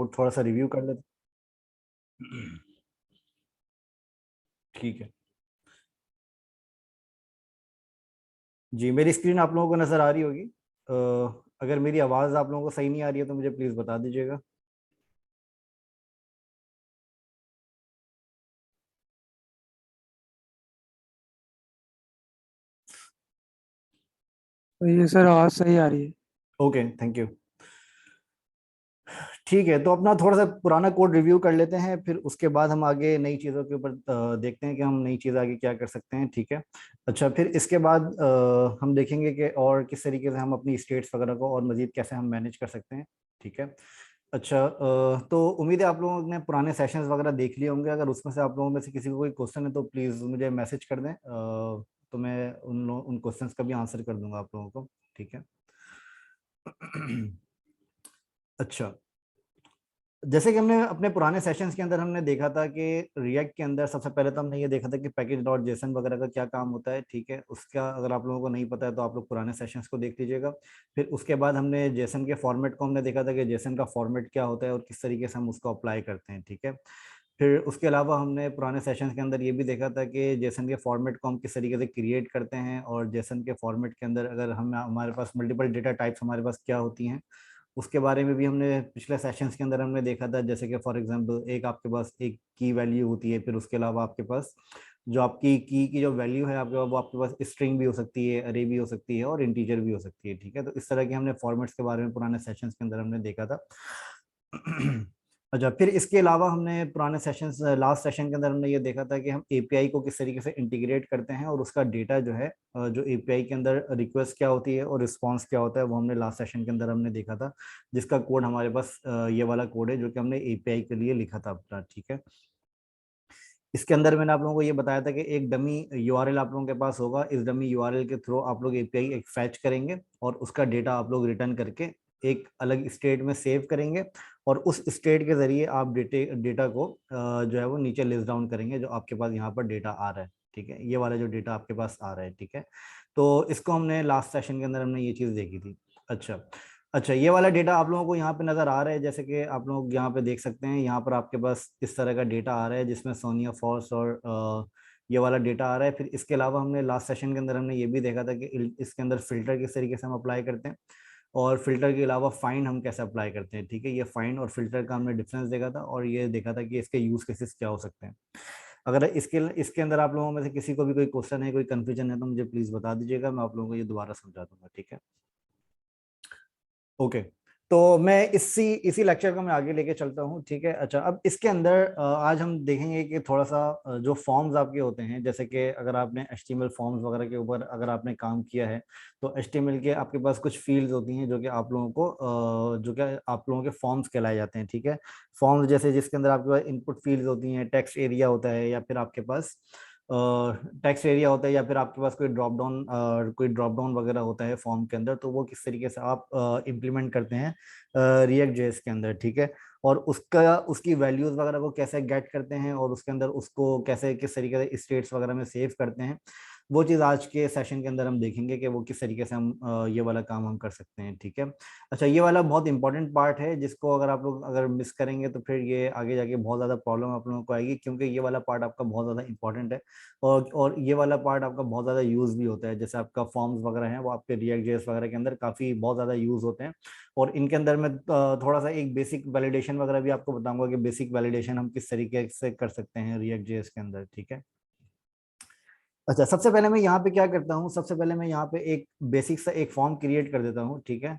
Code थोड़ा सा review कर लेते हैं। ठीक है जी, मेरी स्क्रीन आप लोगों को नज़र आ रही होगी। अगर मेरी आवाज़ आप लोगों को सही नहीं आ रही है तो मुझे प्लीज़ बता दीजिएगा। तो ये सर आवाज़ सही आ रही है। Okay, thank you. ठीक है, तो अपना थोड़ा सा पुराना कोड रिव्यू कर लेते हैं, फिर उसके बाद हम आगे नई चीज़ों के ऊपर देखते हैं कि हम नई चीज़ आगे क्या कर सकते हैं। ठीक है। अच्छा, फिर इसके बाद हम देखेंगे कि और किस तरीके से हम अपनी स्टेट्स वगैरह को और मज़ीद कैसे हम मैनेज कर सकते हैं। ठीक है। अच्छा, तो उम्मीद है आप लोगों ने पुराने सेशंस वगैरह देख लिए होंगे। अगर उसमें से आप लोगों में से किसी को कोई क्वेश्चन है तो प्लीज़ मुझे मैसेज कर दें, तो मैं उन क्वेश्चंस का भी आंसर कर दूंगा आप लोगों को। ठीक है। अच्छा, जैसे कि हमने अपने पुराने सेशंस के अंदर हमने देखा था कि रिएक्ट के अंदर सबसे पहले तो हमने ये देखा था कि पैकेज डॉट जेसन वगैरह का क्या काम होता है। ठीक है, उसका अगर आप लोगों को नहीं पता है तो आप लोग पुराने सेशंस को देख लीजिएगा। फिर उसके बाद हमने जेसन के फॉर्मेट को हमने देखा था कि जेसन का फॉर्मेट क्या होता है और किस तरीके से हम उसको अप्लाई करते हैं। ठीक है। फिर उसके अलावा हमने पुराने सेशंस के अंदर ये भी देखा था कि जेसन के फॉर्मेट को हम किस तरीके से क्रिएट करते हैं, और जेसन के फॉर्मेट के अंदर अगर हम हमारे पास मल्टीपल डेटा टाइप्स हमारे पास क्या होती हैं, उसके बारे में भी हमने पिछले सेशंस के अंदर हमने देखा था। जैसे कि फॉर एग्जांपल एक आपके पास एक की वैल्यू होती है, फिर उसके अलावा आपके पास जो आपकी की जो वैल्यू है आपके पास, वो आपके पास स्ट्रिंग भी हो सकती है, अरे भी हो सकती है और इंटीजर भी हो सकती है। ठीक है, तो इस तरह के हमने फॉर्मेट्स के बारे में पुराने सेशंस के अंदर हमने देखा था। अच्छा, फिर इसके अलावा हमने पुराने सेशंस लास्ट सेशन के अंदर हमने ये देखा था कि हम एपीआई को किस तरीके से इंटीग्रेट करते हैं और उसका डेटा जो है, जो एपीआई के अंदर रिक्वेस्ट क्या होती है और रिस्पांस क्या होता है, वो हमने लास्ट सेशन के अंदर हमने देखा था। जिसका कोड हमारे पास ये वाला कोड है जो कि हमने एपीआई के लिए लिखा था अपना। ठीक है। इसके अंदर मैंने आप लोगों को ये बताया था कि एक डमी यूआरएल आप लोगों के पास होगा। इस डमी यूआरएल के थ्रू आप लोग एपीआई एक फैच करेंगे और उसका डेटा आप लोग रिटर्न करके एक अलग स्टेट में सेव करेंगे, और उस स्टेट के जरिए आप डेटा को जो है वो नीचे लिस्ट डाउन करेंगे जो आपके पास यहाँ पर डेटा आ रहा है। ठीक है, ये वाला जो डेटा आपके पास आ रहा है। ठीक है, तो इसको हमने लास्ट सेशन के अंदर हमने ये चीज़ देखी थी। अच्छा, अच्छा, ये वाला डेटा आप लोगों को यहाँ पे नजर आ रहा है, जैसे कि आप लोग यहाँ पे देख सकते हैं। यहाँ पर आपके पास इस तरह का डेटा आ रहा है जिसमें सोनिया फॉल्स और ये वाला डेटा आ रहा है। फिर इसके अलावा हमने लास्ट सेशन के अंदर हमने ये भी देखा था कि इसके अंदर फिल्टर किस तरीके से हम अप्लाई करते हैं, और फिल्टर के अलावा फाइंड हम कैसे अप्लाई करते हैं। ठीक है, ये फाइंड और फिल्टर का हमने डिफरेंस देखा था, और ये देखा था कि इसके यूज केसेस क्या हो सकते हैं। अगर इसके इसके अंदर आप लोगों में से किसी को भी कोई क्वेश्चन है, कोई कंफ्यूजन है, तो मुझे प्लीज बता दीजिएगा, मैं आप लोगों को ये दोबारा समझा दूंगा। ठीक है। ओके, तो मैं इसी लेक्चर को मैं आगे लेके चलता हूँ। ठीक है। अच्छा, अब इसके अंदर आज हम देखेंगे कि थोड़ा सा जो फॉर्म्स आपके होते हैं, जैसे कि अगर आपने एचटीएमएल फॉर्म्स वगैरह के ऊपर अगर आपने काम किया है, तो एचटीएमएल के आपके पास कुछ फील्ड्स होती हैं जो कि आप लोगों को जो कि आप लोगों के फॉर्म्स कहलाए जाते हैं। ठीक है, फॉर्म्स जैसे जिसके अंदर आपके पास इनपुट फील्ड्स होती हैं, टेक्स्ट एरिया होता है, या फिर आपके पास टेक्स्ट एरिया होता है, या फिर आपके पास कोई ड्रॉप डाउन वगैरह होता है फॉर्म के अंदर, तो वो किस तरीके से आप इम्प्लीमेंट करते हैं रिएक्ट जेएस के अंदर। ठीक है, और उसकी वैल्यूज वगैरह को कैसे गेट करते हैं और उसके अंदर उसको कैसे किस तरीके से स्टेट्स वगैरह में सेव करते हैं, वो चीज़ आज के सेशन के अंदर हम देखेंगे कि वो किस तरीके से हम ये वाला काम हम कर सकते हैं। ठीक है। अच्छा, ये वाला बहुत इंपॉर्टेंट पार्ट है जिसको अगर आप लोग अगर मिस करेंगे तो फिर ये आगे जाके बहुत ज़्यादा प्रॉब्लम आप लोगों को आएगी, क्योंकि ये वाला पार्ट आपका बहुत ज़्यादा इंपॉर्टेंट है, और ये वाला पार्ट आपका बहुत ज़्यादा यूज़ भी होता है। जैसे आपका फॉर्म्स वगैरह हैं वो आपके रिएक्ट जेएस वगैरह के अंदर काफ़ी बहुत ज़्यादा यूज़ होते हैं, और इनके अंदर मैं थोड़ा सा एक बेसिक वैलिडेशन वगैरह भी आपको बताऊंगा कि बेसिक वैलिडेशन हम किस तरीके से कर सकते हैं रिएक्ट जेएस के अंदर। ठीक है। अच्छा, सबसे पहले मैं यहाँ पे क्या करता हूँ, सबसे पहले मैं यहाँ पे एक बेसिक सा एक फॉर्म क्रिएट कर देता हूँ। ठीक है,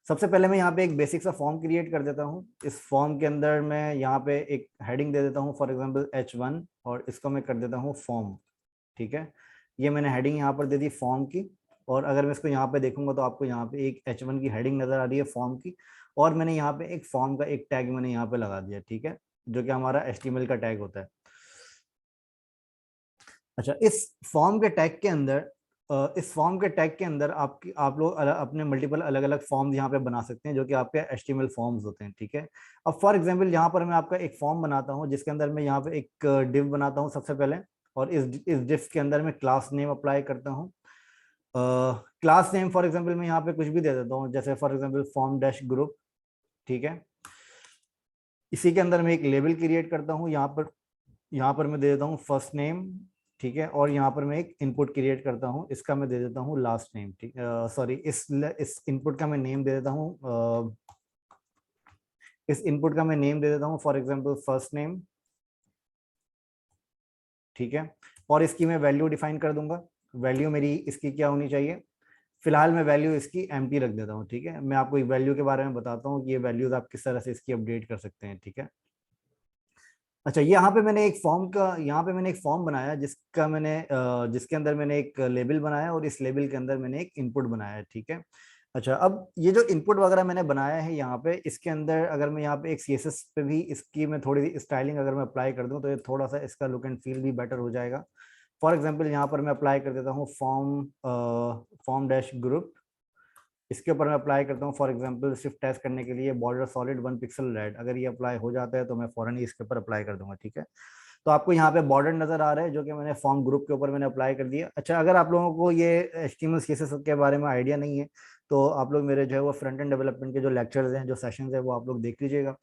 सबसे पहले मैं यहाँ पे एक बेसिक सा फॉर्म क्रिएट कर देता हूँ। इस फॉर्म के अंदर मैं यहाँ पे एक हेडिंग दे देता हूँ, फॉर एग्जांपल H1, और इसको मैं कर देता हूँ फॉर्म। ठीक है, ये मैंने हेडिंग यहाँ पर दे दी फॉर्म की, और अगर मैं इसको यहाँ पे देखूंगा तो आपको यहाँ पे एक H1 की हेडिंग नजर आ रही है फॉर्म की, और मैंने यहाँ पे एक फॉर्म का एक टैग मैंने यहाँ पे लगा दिया। ठीक है, जो कि हमारा HTML का टैग होता है। अच्छा, इस फॉर्म के टैग के अंदर आप लोग अपने मल्टीपल अलग अलग फॉर्म्स यहाँ पे बना सकते हैं जो कि आपके HTML फॉर्म्स होते हैं। ठीक है, अब फॉर एग्जांपल यहाँ पर मैं आपका एक फॉर्म बनाता हूँ जिसके अंदर मैं यहाँ पे एक डिव बनाता हूँ सबसे पहले, और इस डिव के अंदर मैं क्लास नेम अप्लाई करता हूँ। क्लास नेम फॉर एग्जांपल मैं यहाँ पे कुछ भी दे देता हूँ, जैसे for example form dash group. ठीक है। इसी के अंदर मैं एक लेबल क्रिएट करता हूँ, यहाँ पर मैं दे देता हूँ फर्स्ट नेम, ठीक है। और यहाँ पर मैं एक इनपुट क्रिएट करता हूँ, इसका मैं दे देता हूँ लास्ट नेम, ठीक, सॉरी, इस इनपुट का मैं नेम दे देता हूँ, इस इनपुट का मैं नेम दे देता हूँ फॉर एग्जांपल फर्स्ट नेम, ठीक है। और इसकी मैं वैल्यू डिफाइन कर दूंगा। वैल्यू मेरी इसकी क्या होनी चाहिए, फिलहाल मैं वैल्यू इसकी एम्प्टी रख देता हूँ, ठीक है। मैं आपको एक वैल्यू के बारे में बताता हूँ कि ये वैल्यूज आप किस तरह से इसकी अपडेट कर सकते हैं, ठीक है। अच्छा, यहाँ पे मैंने एक फॉर्म बनाया जिसके अंदर मैंने एक लेबल बनाया और इस लेबल के अंदर मैंने एक इनपुट बनाया है, ठीक है। अच्छा, अब ये जो इनपुट वगैरह मैंने बनाया है यहाँ पे, इसके अंदर अगर मैं यहाँ पे एक सीएसएस पे भी इसकी मैं थोड़ी सी स्टाइलिंग अगर मैं अप्लाई कर दूँ तो ये थोड़ा सा इसका लुक एंड फील भी बेटर हो जाएगा। फॉर एग्जाम्पल यहाँ पर मैं अप्लाई कर देता हूँ फॉर्म डैश ग्रुप, इसके ऊपर मैं अप्लाई करता हूँ फॉर एग्जांपल शिफ्ट टेस्ट करने के लिए बॉर्डर सॉलिड 1 पिक्सल रेड। अगर ये अप्लाई हो जाता है तो मैं फौरन ही इसके ऊपर अप्लाई कर दूंगा, ठीक है। तो आपको यहाँ पे बॉर्डर नजर आ रहा है जो कि मैंने फॉर्म ग्रुप के ऊपर मैंने अप्लाई कर दिया। अच्छा, अगर आप लोगों को ये HTML CSS के बारे में आइडिया नहीं है तो आप लोग मेरे जो है वो फ्रंट एंड डेवलपमेंट के जो लेक्चर्स हैं, जो सेशंस है, वो आप लोग देख लीजिएगा।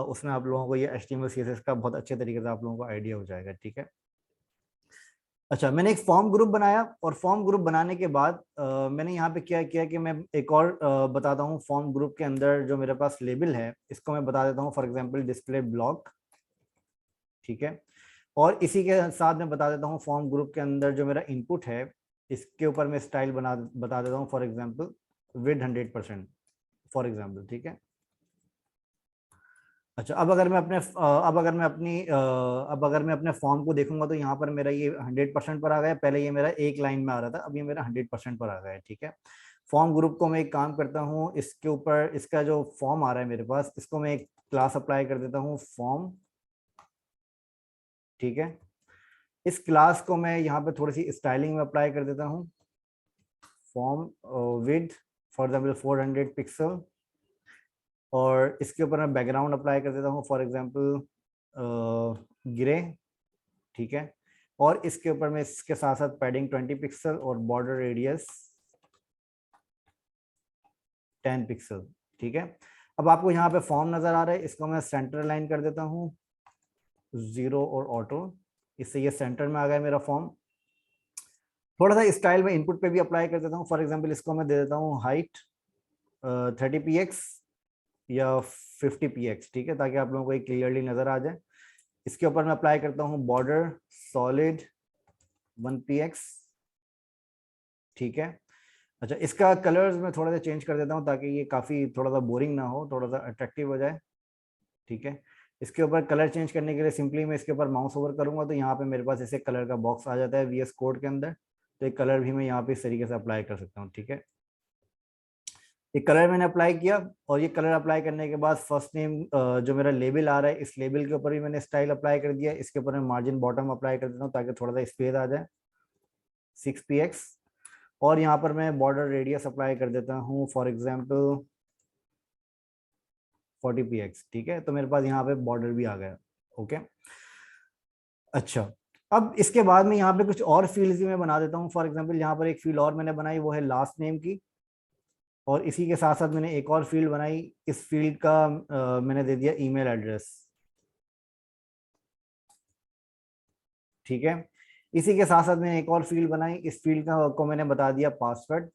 उसमें आप लोगों को ये HTML CSS का बहुत अच्छे तरीके से आप लोगों को आइडिया हो जाएगा, ठीक है। अच्छा, मैंने एक फॉर्म ग्रुप बनाया और फॉर्म ग्रुप बनाने के बाद मैंने यहाँ पे क्या किया कि मैं एक और बताता हूँ फॉर्म ग्रुप के अंदर जो मेरे पास लेबल है इसको मैं बता देता हूँ फॉर एग्जांपल डिस्प्ले ब्लॉक, ठीक है। और इसी के साथ मैं बता देता हूँ फॉर्म ग्रुप के अंदर जो मेरा इनपुट है इसके ऊपर मैं स्टाइल बता देता हूँ for example with 100%, for example, ठीक है। अच्छा, अब अगर मैं अपने फॉर्म को देखूंगा तो यहाँ पर मेरा ये 100% पर आ गया। पहले ये मेरा एक लाइन में आ रहा था, अब ये मेरा 100% पर आ गया है, ठीक है। फॉर्म ग्रुप को मैं एक काम करता हूँ, इसके ऊपर इसका जो फॉर्म आ रहा है मेरे पास, इसको मैं एक क्लास अप्लाई कर देता हूँ फॉर्म, ठीक है। इस क्लास को मैं यहाँ पे थोड़ी सी स्टाइलिंग में अप्लाई कर देता हूँ, form with for example 400 pixel. और इसके ऊपर मैं बैकग्राउंड अप्लाई कर देता हूँ फॉर एग्जाम्पल ग्रे, ठीक है। और इसके ऊपर मैं इसके साथ साथ पैडिंग 20 पिक्सल और बॉर्डर रेडियस 10 पिक्सल, ठीक है। अब आपको यहाँ पे फॉर्म नजर आ रहा है, इसको मैं सेंटर लाइन कर देता हूँ 0 और ऑटो, इससे ये सेंटर में आ गया मेरा फॉर्म। थोड़ा सा स्टाइल में इनपुट पे भी अप्लाई कर देता हूँ, फॉर एग्जाम्पल इसको मैं दे देता हूँ हाइट 30 px या 50 px, ठीक है, ताकि आप लोगों को एक क्लियरली नजर आ जाए। इसके ऊपर मैं अप्लाई करता हूँ बॉर्डर सॉलिड 1 px, ठीक है। अच्छा, इसका कलर्स मैं थोड़ा सा चेंज कर देता हूँ ताकि ये काफ़ी थोड़ा सा बोरिंग ना हो, थोड़ा सा अट्रैक्टिव हो जाए, ठीक है। इसके ऊपर कलर चेंज करने के लिए सिंपली मैं इसके ऊपर माउस ओवर करूंगा तो यहाँ पे मेरे पास ऐसे कलर का बॉक्स आ जाता है VS कोड के अंदर। तो एक कलर भी मैं यहाँ पे इस तरीके से अप्लाई कर सकता हूँ, ठीक है। एक कलर मैंने अप्लाई किया और ये कलर अप्लाई करने के बाद फर्स्ट नेम जो मेरा लेबल आ रहा है इस लेबल के ऊपर भी मैंने स्टाइल अप्लाई कर दिया। इसके ऊपर मैं मार्जिन बॉटम अप्लाई कर देता हूँ ताकि थोड़ा सा स्पेस आ जाए 6 px। और यहाँ पर मैं बॉर्डर रेडियस अप्लाई कर देता हूँ फॉर एग्जाम्पल 40 px, ठीक है। तो मेरे पास यहाँ पे बॉर्डर भी आ गया, ओके। अच्छा, अब इसके बाद में यहाँ पे कुछ और फील्ड्स भी मैं बना देता हूँ। फॉर एग्जाम्पल यहाँ पर एक फील्ड और मैंने बनाई, वो है लास्ट नेम की। और इसी के साथ साथ मैंने एक और फील्ड बनाई, इस फील्ड का मैंने दे दिया ईमेल एड्रेस, ठीक है। इसी के साथ साथ मैंने एक और फील्ड बनाई, इस फील्ड का को मैंने बता दिया पासवर्ड।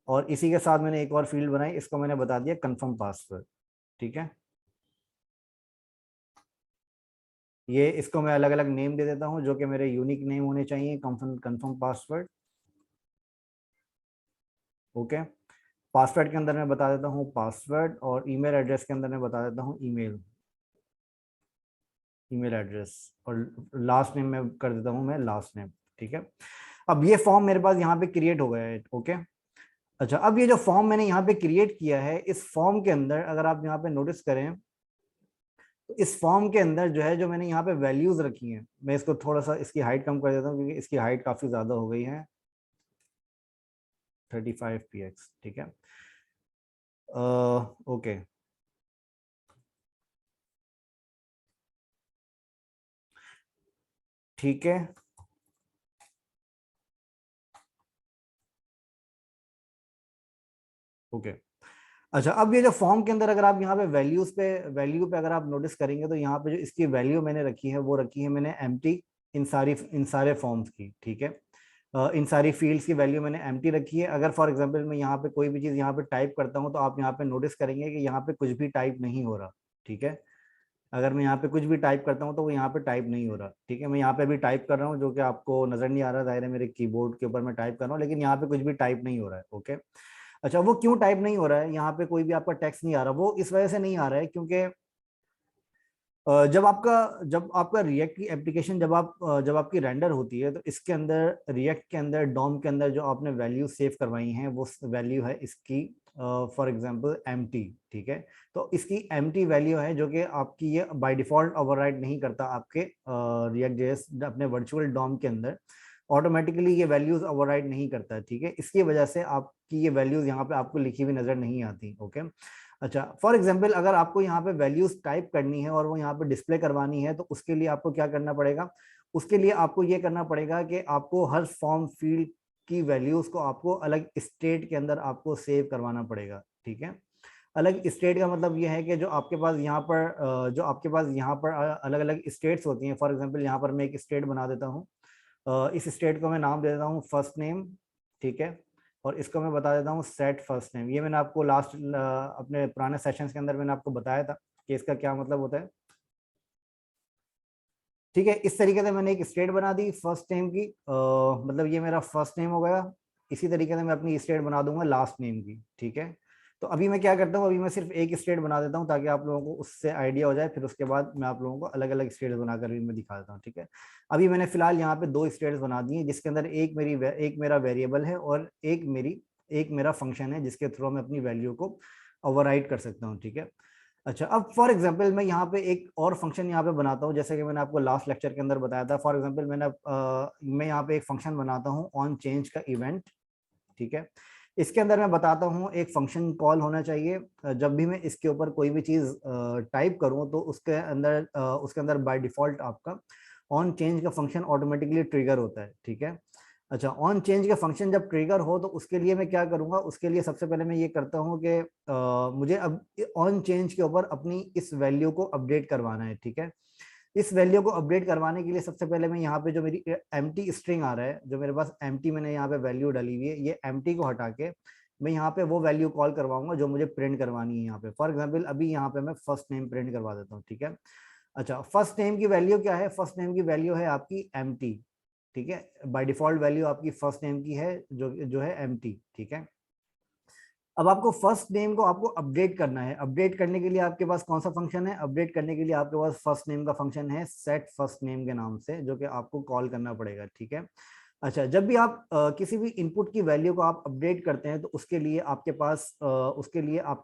और इसी के साथ मैंने एक और फील्ड बनाई, इसको मैंने बता दिया कंफर्म पासवर्ड, ठीक है। ये इसको मैं अलग अलग नेम दे देता हूँ जो कि मेरे यूनिक नेम होने चाहिए, confirm confirm password, okay. Password के अंदर मैं बता देता हूँ पासवर्ड और ईमेल एड्रेस के अंदर मैं बता देता हूँ ईमेल ईमेल एड्रेस। और लास्ट नेम में कर देता हूँ मैं लास्ट नेम, ठीक है। अब ये फॉर्म मेरे पास यहाँ पे क्रिएट हो गया है, ओके। अच्छा, अब ये जो फॉर्म मैंने यहाँ पे क्रिएट किया है, इस फॉर्म के अंदर अगर आप यहाँ पे नोटिस करें तो इस फॉर्म के अंदर जो है, जो मैंने यहाँ पे वैल्यूज रखी हैं, मैं इसको थोड़ा सा इसकी हाइट कम कर देता हूँ क्योंकि इसकी हाइट काफी ज्यादा हो गई है 35 px, ठीक है। ओके, ठीक है। ओके, अच्छा, अब ये जो फॉर्म के अंदर अगर आप यहाँ पे वैल्यू पे अगर आप नोटिस करेंगे तो यहाँ पे जो इसकी वैल्यू मैंने रखी है वो रखी है मैंने एम्प्टी इन सारे फॉर्म्स की, ठीक है। इन सारी फील्ड्स की वैल्यू मैंने एम्प्टी रखी है। अगर फॉर एग्जांपल मैं यहाँ पे कोई भी चीज यहाँ पे टाइप करता हूँ तो आप यहाँ पे नोटिस करेंगे कि यहाँ पे कुछ भी टाइप नहीं हो रहा, ठीक है। अगर मैं यहाँ पे कुछ भी टाइप करता हूँ तो वो यहाँ पे टाइप नहीं हो रहा, ठीक है। मैं यहाँ पे भी टाइप कर रहा हूँ जो कि आपको नजर नहीं आ रहा, जाहिर है मेरे कीबोर्ड के ऊपर मैं टाइप कर रहा हूँ, लेकिन यहाँ पे कुछ भी टाइप नहीं हो रहा है, ओके। अच्छा, वो क्यों टाइप नहीं हो रहा है, यहाँ पे कोई भी आपका टेक्स्ट नहीं आ रहा, वो इस वजह से नहीं आ रहा है क्योंकि जब आपका रिएक्ट की एप्लीकेशन जब आपकी रेंडर होती है तो इसके अंदर रिएक्ट के अंदर डॉम के अंदर जो आपने वैल्यू सेव करवाई हैं वो वैल्यू है इसकी फॉर एग्जांपल एम्प्टी, ठीक है। तो इसकी एम्प्टी वैल्यू है जो कि आपकी ये बाय डिफॉल्ट ओवरराइड नहीं करता आपके रिएक्ट जेएस अपने वर्चुअल डॉम के अंदर, ऑटोमेटिकली ये वैल्यूज ओवरराइड नहीं करता है, ठीक है। इसकी वजह से आपकी ये वैल्यूज यहाँ पे आपको लिखी हुई नजर नहीं आती, ओके। अच्छा, फॉर एग्जाम्पल अगर आपको यहाँ पे वैल्यूज टाइप करनी है और वो यहाँ पे डिस्प्ले करवानी है तो उसके लिए आपको क्या करना पड़ेगा, उसके लिए आपको ये करना पड़ेगा कि आपको हर फॉर्म फील्ड की वैल्यूज को आपको अलग स्टेट के अंदर आपको सेव करवाना पड़ेगा, ठीक है। अलग स्टेट का मतलब ये है कि जो आपके पास यहाँ पर अलग अलग स्टेट्स होती हैं। फॉर एग्जाम्पल यहाँ पर मैं एक स्टेट बना देता हूँ, इस स्टेट को मैं नाम दे देता हूँ फर्स्ट नेम, ठीक है। और इसको मैं बता देता हूँ सेट फर्स्ट नेम। ये मैंने आपको लास्ट अपने पुराने सेशंस के अंदर मैंने आपको बताया था कि इसका क्या मतलब होता है, ठीक है। इस तरीके से मैंने एक स्टेट बना दी फर्स्ट नेम की, मतलब ये मेरा फर्स्ट नेम हो गया। इसी तरीके से मैं अपनी स्टेट बना दूंगा लास्ट नेम की, ठीक है। तो अभी मैं क्या करता हूँ, अभी मैं सिर्फ एक स्टेट बना देता हूँ ताकि आप लोगों को उससे आइडिया हो जाए, फिर उसके बाद मैं आप लोगों को अलग अलग स्टेट्स बनाकर भी मैं दिखा देता हूँ, ठीक है। अभी मैंने फिलहाल यहाँ पे दो स्टेट्स बना दी हैं जिसके अंदर एक मेरा वेरिएबल है और एक मेरा फंक्शन है जिसके थ्रू मैं अपनी वैल्यू को ओवरराइड कर सकता हूँ, ठीक है। अच्छा, अब फॉर एग्जांपल मैं यहाँ पे एक और फंक्शन यहाँ पे बनाता हूँ जैसे कि मैंने आपको लास्ट लेक्चर के अंदर बताया था। फॉर एग्जांपल मैं यहाँ पे एक फंक्शन बनाता हूँ ऑन चेंज का इवेंट, ठीक है। इसके अंदर मैं बताता हूँ एक फंक्शन कॉल होना चाहिए, जब भी मैं इसके ऊपर कोई भी चीज टाइप करूँ तो उसके अंदर बाय डिफॉल्ट आपका ऑन चेंज का फंक्शन ऑटोमेटिकली ट्रिगर होता है, ठीक है। अच्छा, ऑन चेंज का फंक्शन जब ट्रिगर हो तो उसके लिए मैं क्या करूंगा, उसके लिए सबसे पहले मैं ये करता हूँ कि मुझे अब ऑन चेंज के ऊपर अपनी इस वैल्यू को अपडेट करवाना है, ठीक है। इस वैल्यू को अपडेट करवाने के लिए सबसे पहले मैं यहाँ पे जो मेरी एम्प्टी स्ट्रिंग आ रहा है, जो मेरे पास एम्प्टी मैंने यहाँ पे वैल्यू डाली हुई है, ये एम्प्टी को हटा के मैं यहाँ पे वो वैल्यू कॉल करवाऊंगा जो मुझे प्रिंट करवानी है यहाँ पे। फॉर एग्जाम्पल अभी यहाँ पे मैं फर्स्ट नेम प्रिंट करवा देता हूँ, ठीक है। अच्छा, फर्स्ट नेम की वैल्यू क्या है, फर्स्ट नेम की वैल्यू है आपकी एम्प्टी, ठीक है। बाय डिफॉल्ट वैल्यू आपकी फर्स्ट नेम की है जो जो है एम्प्टी, ठीक है। अब आपको फर्स्ट नेम को आपको अपडेट करना है। अपडेट करने के लिए आपके पास कौन सा फंक्शन है, अपडेट करने के लिए आपके पास फर्स्ट नेम का फंक्शन है सेट फर्स्ट नेम के नाम से, जो कि आपको कॉल करना पड़ेगा, ठीक है। अच्छा, जब भी आप किसी भी इनपुट की वैल्यू को आप अपडेट करते हैं तो उसके लिए आपके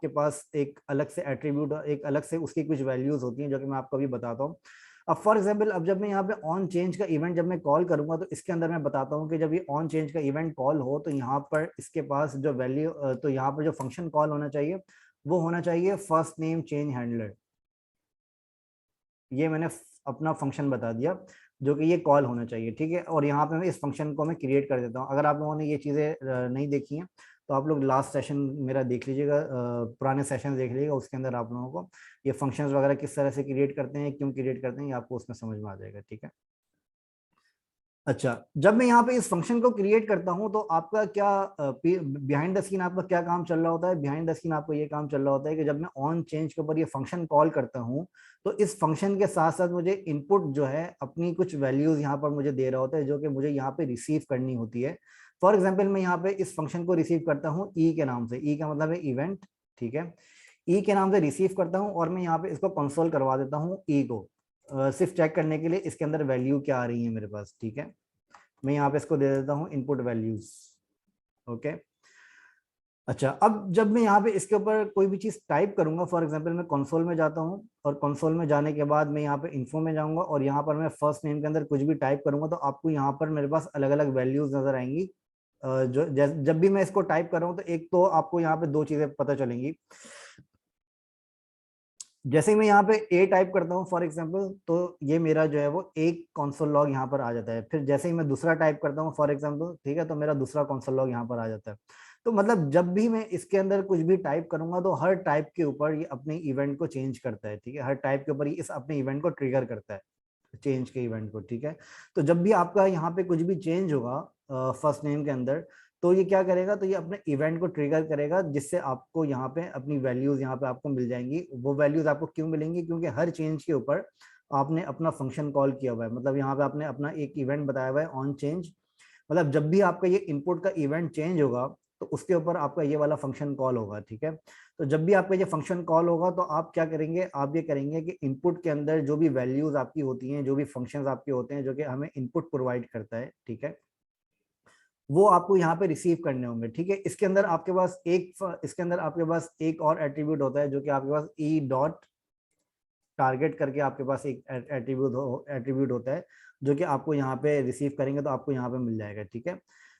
पास एक अलग से एट्रीब्यूट, एक अलग से उसकी कुछ वैल्यूज होती हैं जो कि मैं आपको अभी बताता हूँ। अब फॉर एग्जाम्पल अब जब मैं यहाँ पे ऑन चेंज का इवेंट जब मैं कॉल करूंगा तो इसके अंदर मैं बताता हूँ कि जब ये ऑन चेंज का इवेंट कॉल हो तो यहाँ पर इसके पास जो वैल्यू तो यहाँ पर जो फंक्शन कॉल होना चाहिए वो होना चाहिए फर्स्ट नेम चेंज हैंडलर। ये मैंने अपना फंक्शन बता दिया जो कि ये कॉल होना चाहिए, ठीक है। और यहाँ पे मैं इस फंक्शन को मैं क्रिएट कर देता हूँ। अगर आप लोगों ने ये चीज़ें नहीं देखी हैं तो आप लोग लास्ट सेशन मेरा देख लीजिएगा, पुराने सेशन देख लीजिएगा, उसके अंदर आप लोगों को ये फंक्शंस वगैरह किस तरह से क्रिएट करते हैं, क्यों क्रिएट करते हैं, ये आपको उसमें समझ में आ जाएगा, ठीक है। अच्छा, जब मैं यहाँ पे इस फंक्शन को क्रिएट करता हूँ तो आपका क्या बिहाइंड द सीन आपका क्या काम चल रहा होता है, बिहाइंड द सीन आपको ये काम चल रहा होता है कि जब मैं ऑन चेंज के ऊपर ये फंक्शन कॉल करता हूँ तो इस फंक्शन के साथ साथ मुझे इनपुट जो है अपनी कुछ वैल्यूज यहाँ पर मुझे दे रहा होता है जो कि मुझे यहाँ पे रिसीव करनी होती है। फॉर एग्जाम्पल मैं यहाँ पे इस फंक्शन को रिसीव करता हूँ ई के नाम से, ई का मतलब है इवेंट, ठीक है। ई के नाम से रिसीव करता हूँ और मैं यहाँ पे इसको कंसोल करवा देता हूँ ई को, सिर्फ चेक करने के लिए इसके अंदर वैल्यू क्या आ रही है मेरे पास, ठीक है। मैं यहाँ पे इसको दे देता हूँ इनपुट वैल्यूज, ओके। अच्छा, अब जब मैं यहाँ पे इसके ऊपर कोई भी चीज टाइप करूंगा, फॉर एग्जांपल मैं कंसोल में जाता हूँ और कंसोल में जाने के बाद मैं यहाँ पे इन्फो में जाऊंगा और यहाँ पर मैं फर्स्ट नेम के अंदर कुछ भी टाइप करूंगा तो आपको यहाँ पर मेरे पास अलग अलग वैल्यूज नजर आएंगी। जब भी मैं इसको टाइप कर रहा हूँ तो एक तो आपको यहाँ पे दो चीजें पता चलेंगी। जैसे ही मैं यहाँ पे ए टाइप करता हूँ फॉर एग्जांपल, तो ये मेरा जो है वो एक कंसोल लॉग यहाँ पर आ जाता है। फिर जैसे ही मैं दूसरा टाइप करता हूँ फॉर एग्जांपल, ठीक है, तो मेरा दूसरा कंसोल लॉग यहाँ पर आ जाता है। तो मतलब जब भी मैं इसके अंदर कुछ भी टाइप करूंगा तो हर टाइप के ऊपर ये अपने इवेंट को चेंज करता है, ठीक है, हर टाइप के ऊपर ये इस अपने इवेंट को ट्रिगर करता है, चेंज के इवेंट को, ठीक है। तो जब भी आपका यहाँ पे कुछ भी चेंज होगा फर्स्ट नेम के अंदर, तो ये क्या करेगा, तो ये अपने इवेंट को ट्रिगर करेगा, जिससे आपको यहाँ पे अपनी वैल्यूज यहाँ पे आपको मिल जाएंगी। वो वैल्यूज आपको क्यों मिलेंगी, क्योंकि हर चेंज के ऊपर आपने अपना फंक्शन कॉल किया हुआ है, मतलब यहाँ पे आपने अपना एक इवेंट बताया हुआ है ऑन चेंज। मतलब जब भी आपका ये इनपुट का इवेंट चेंज होगा तो उसके ऊपर आपका ये वाला फंक्शन कॉल होगा, ठीक है। तो जब भी आपका ये फंक्शन कॉल होगा तो आप क्या करेंगे, आप ये करेंगे कि इनपुट के अंदर जो भी वैल्यूज आपकी होती हैं, जो भी फंक्शंस आपके होते हैं जो कि हमें इनपुट प्रोवाइड करता है, ठीक है, वो आपको यहाँ पे रिसीव करने होंगे, ठीक है। इसके अंदर आपके पास एक और एट्रीब्यूट होता है जो कि आपके पास ई डॉट टारगेट करके आपके पास एक एट्रीब्यूट होता है, जो कि आपको यहाँ पे रिसीव करेंगे तो आपको यहाँ पे मिल जाएगा, ठीक है।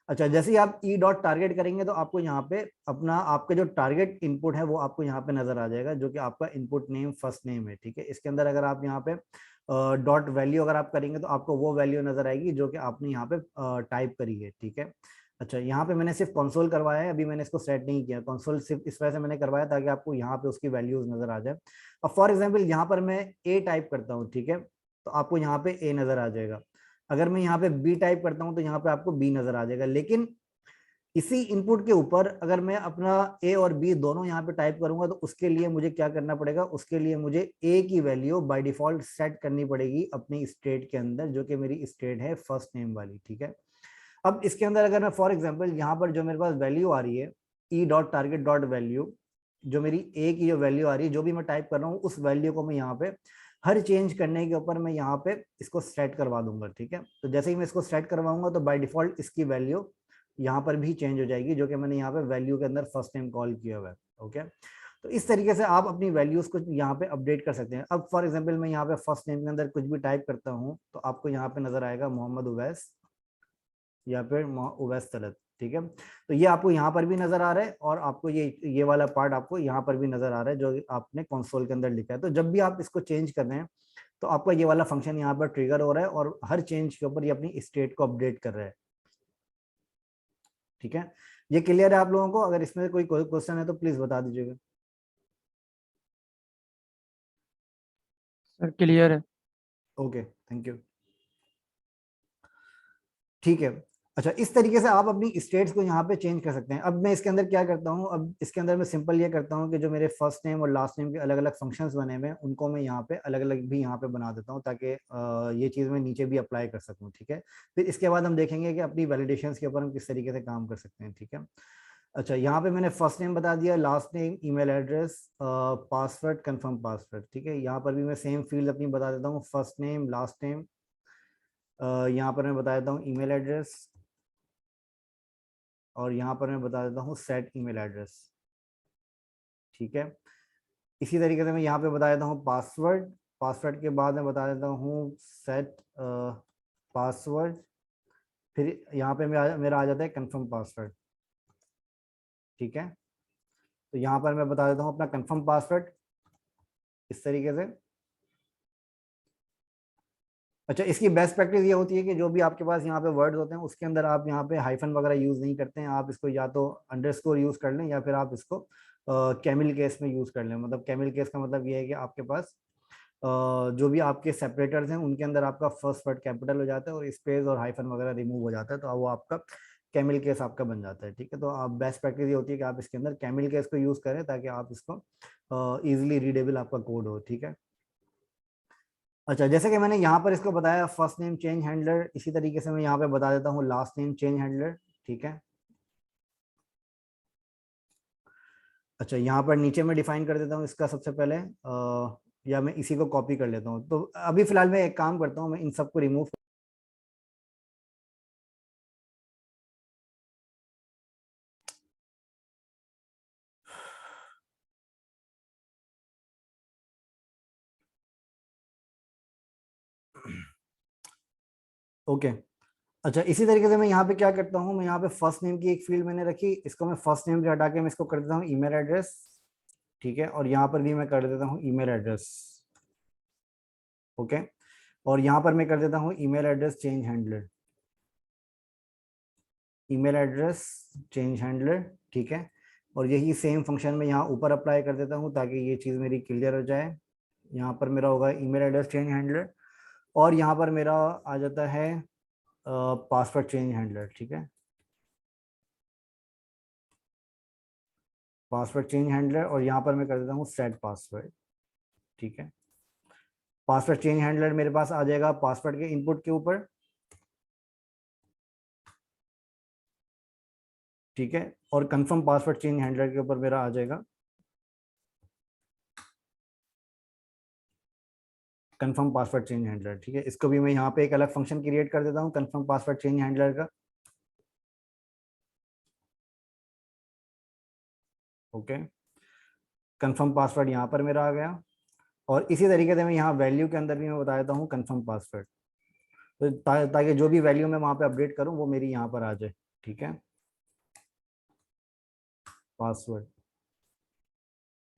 अच्छा, जैसे ही आप ई डॉट टारगेट करेंगे तो आपको यहाँ पे अपना आपका जो टारगेट इनपुट है वो आपको यहाँ पे नजर आ जाएगा, जो कि आपका इनपुट नेम फर्स्ट नेम है, ठीक है। इसके अंदर अगर आप यहाँ पे डॉट वैल्यू अगर आप करेंगे तो आपको वो वैल्यू नजर आएगी जो कि आपने यहाँ पे टाइप करी है, ठीक है। अच्छा, यहाँ पे मैंने सिर्फ कंसोल करवाया है, अभी मैंने इसको सेट नहीं किया। कंसोल सिर्फ इस वजह से मैंने करवाया ताकि आपको यहाँ पे उसकी वैल्यूज नजर आ जाए। अब फॉर एग्जाम्पल यहाँ पर मैं ए टाइप करता हूँ, ठीक है, तो आपको यहाँ पे ए नजर आ जाएगा। अगर मैं यहाँ पे बी टाइप करता हूँ तो यहाँ पे आपको बी नजर आ जाएगा। लेकिन इसी इनपुट के ऊपर अगर मैं अपना ए और बी दोनों यहाँ पे टाइप करूंगा तो उसके लिए मुझे क्या करना पड़ेगा, उसके लिए मुझे ए की वैल्यू बाय डिफॉल्ट सेट करनी पड़ेगी अपनी स्टेट के अंदर, जो कि मेरी स्टेट है फर्स्ट नेम वाली, ठीक है। अब इसके अंदर अगर मैं फॉर एग्जांपल यहाँ पर जो मेरे पास वैल्यू आ रही है, E dot target dot value, जो मेरी ए की जो वैल्यू आ रही है, जो भी मैं टाइप कर रहा हूँ उस वैल्यू को मैं यहाँ पे हर चेंज करने के ऊपर मैं यहाँ पे इसको सेट करवा दूंगा, ठीक है। तो जैसे ही मैं इसको सेट करवाऊंगा तो बाय डिफॉल्ट इसकी वैल्यू यहाँ पर भी चेंज हो जाएगी, जो कि मैंने यहाँ पे वैल्यू के अंदर फर्स्ट टाइम कॉल किया हुआ है, ओके। तो इस तरीके से आप अपनी वैल्यूज को यहाँ पे अपडेट कर सकते हैं। अब फॉर एग्जांपल मैं यहाँ पे फर्स्ट नेम के अंदर कुछ भी टाइप करता हूँ तो आपको यहाँ पे नजर आएगा मोहम्मद उवैस या फिर उवैस तलत, ठीक है। तो ये आपको यहाँ पर भी नजर आ रहा है और आपको ये वाला पार्ट आपको यहाँ पर भी नजर आ रहा है जो आपने कंसोल के अंदर लिखा है। तो जब भी आप इसको चेंज कर रहे हैं तो आपका ये वाला फंक्शन यहाँ पर ट्रिगर हो रहा है और हर चेंज के ऊपर ये अपनी स्टेट को अपडेट कर रहा है, ठीक है। ये क्लियर है आप लोगों को? अगर इसमें कोई क्वेश्चन है तो प्लीज बता दीजिएगा। सर क्लियर है। Okay, thank you. ठीक है। अच्छा, इस तरीके से आप अपनी स्टेट्स को यहाँ पे चेंज कर सकते हैं। अब मैं इसके अंदर क्या करता हूँ, अब इसके अंदर मैं सिंपल ये करता हूँ कि जो मेरे फर्स्ट नेम और लास्ट नेम के अलग अलग फंक्शंस बने हुए हैं उनको मैं यहाँ पे अलग अलग भी यहाँ पे बना देता हूँ, ताकि ये चीज़ मैं नीचे भी अप्लाई कर सकूँ, ठीक है। फिर इसके बाद हम देखेंगे कि अपनी वैलिडेशन के ऊपर हम किस तरीके से काम कर सकते हैं, ठीक है। अच्छा, यहाँ पे मैंने फर्स्ट नेम बता दिया, last name, email address, password, confirm password, ठीक है। यहाँ पर भी मैं सेम फील्ड अपनी बता देता हूँ, फर्स्ट नेम, लास्ट नेम, यहाँ पर मैं बता देता हूँ ईमेल एड्रेस, और यहाँ पर मैं बता देता हूँ सेट ईमेल एड्रेस, ठीक है। इसी तरीके से मैं यहाँ पे बता देता हूँ पासवर्ड, पासवर्ड के बाद मैं बता देता हूँ सेट पासवर्ड, फिर यहाँ पे मेरा आ जाता है कंफर्म पासवर्ड, ठीक है। तो यहाँ पर मैं बता देता हूँ अपना कंफर्म पासवर्ड इस तरीके से। अच्छा, इसकी बेस्ट प्रैक्टिस ये होती है कि जो भी आपके पास यहाँ पे वर्ड्स होते हैं उसके अंदर आप यहाँ पे हाइफन वगैरह यूज नहीं करते हैं, आप इसको या तो अंडरस्कोर यूज कर लें या फिर आप इसको कैमिल केस में यूज कर लें। मतलब कैमिल केस का मतलब ये है कि आपके पास जो भी आपके सेपरेटर्स हैं उनके अंदर आपका फर्स्ट वर्ड कैपिटल हो जाता है और स्पेस और हाइफन वगैरह रिमूव हो जाता है, तो वो आपका कैमिल केस आपका बन जाता है, ठीक है। तो आप बेस्ट प्रैक्टिस ये होती है कि आप इसके अंदर कैमिल केस को यूज करें ताकि आप इसको इजिली रीडेबल आपका कोड हो, ठीक है। अच्छा, जैसे कि मैंने यहाँ पर इसको बताया फर्स्ट नेम चेंज हैंडलर, इसी तरीके से मैं यहाँ पे बता देता हूँ लास्ट नेम चेंज हैंडलर, ठीक है। अच्छा, यहाँ पर नीचे मैं डिफाइन कर देता हूँ इसका सबसे पहले, या मैं इसी को कॉपी कर लेता हूँ। तो अभी फिलहाल मैं एक काम करता हूँ, मैं इन सबको रिमूव। ओके। अच्छा, इसी तरीके से मैं यहाँ पे क्या करता हूँ, मैं यहाँ पे फर्स्ट नेम की एक फील्ड मैंने रखी, इसको मैं फर्स्ट नेम से हटा के मैं इसको कर देता हूँ ईमेल एड्रेस, ठीक है, और यहाँ पर भी मैं कर देता हूँ ईमेल एड्रेस। ओके, और यहाँ पर मैं कर देता हूँ email address change handler, email address change handler. ठीक है, और यही सेम फंक्शन में यहाँ ऊपर अप्लाई कर देता हूँ ताकि ये चीज़ मेरी क्लियर हो जाए। यहाँ पर मेरा होगा ईमेल एड्रेस चेंज हैंडलर, और यहाँ पर मेरा आ जाता है पासवर्ड चेंज हैंडलर। ठीक है, पासवर्ड चेंज हैंडलर, और यहाँ पर मैं कर देता हूँ सेट पासवर्ड। ठीक है, पासवर्ड चेंज हैंडलर मेरे पास आ जाएगा पासवर्ड के इनपुट के ऊपर। ठीक है, और कंफर्म पासवर्ड चेंज हैंडलर के ऊपर मेरा आ जाएगा कंफर्म पासवर्ड चेंज हैंडलर। ठीक है, इसको भी मैं यहाँ पे एक अलग फंक्शन क्रिएट कर देता हूँ कंफर्म पासवर्ड चेंज हैंडलर का। ओके, कंफर्म पासवर्ड यहाँ पर मेरा आ गया, और इसी तरीके से मैं यहाँ वैल्यू के अंदर भी मैं बता देता हूँ कंफर्म पासवर्ड, तो ताकि जो भी वैल्यू मैं वहाँ पे अपडेट करूँ वो मेरी यहाँ पर आ जाए। ठीक है, पासवर्ड।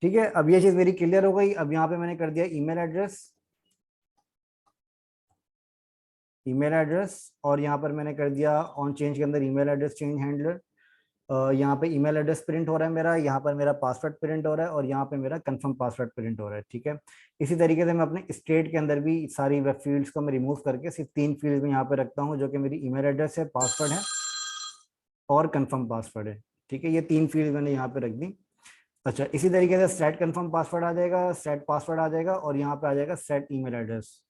ठीक है, अब ये चीज़ मेरी क्लियर हो गई। अब यहाँ पे मैंने कर दिया ईमेल एड्रेस, ईमेल एड्रेस, और यहाँ पर मैंने कर दिया ऑन चेंज के अंदर ईमेल एड्रेस चेंज हैंडलर। यहाँ पे ईमेल एड्रेस प्रिंट हो रहा है मेरा, यहाँ पर मेरा पासवर्ड प्रिंट हो रहा है, और यहाँ पे मेरा कंफर्म पासवर्ड प्रिंट हो रहा है। ठीक है, इसी तरीके से मैं अपने स्टेट के अंदर भी सारी वेब फील्ड्स को मैं रिमूव करके सिर्फ 3 फील्ड में यहाँ पे रखता हूँ, जो कि मेरी ईमेल एड्रेस है, पासवर्ड है और कंफर्म पासवर्ड है। ठीक है, ये 3 फील्ड मैंने यहाँ पे रख दी। अच्छा, इसी तरीके से सेट कंफर्म पासवर्ड आ जाएगा, सेट पासवर्ड आ जाएगा, और यहाँ पे आ जाएगा सेट ईमेल एड्रेस।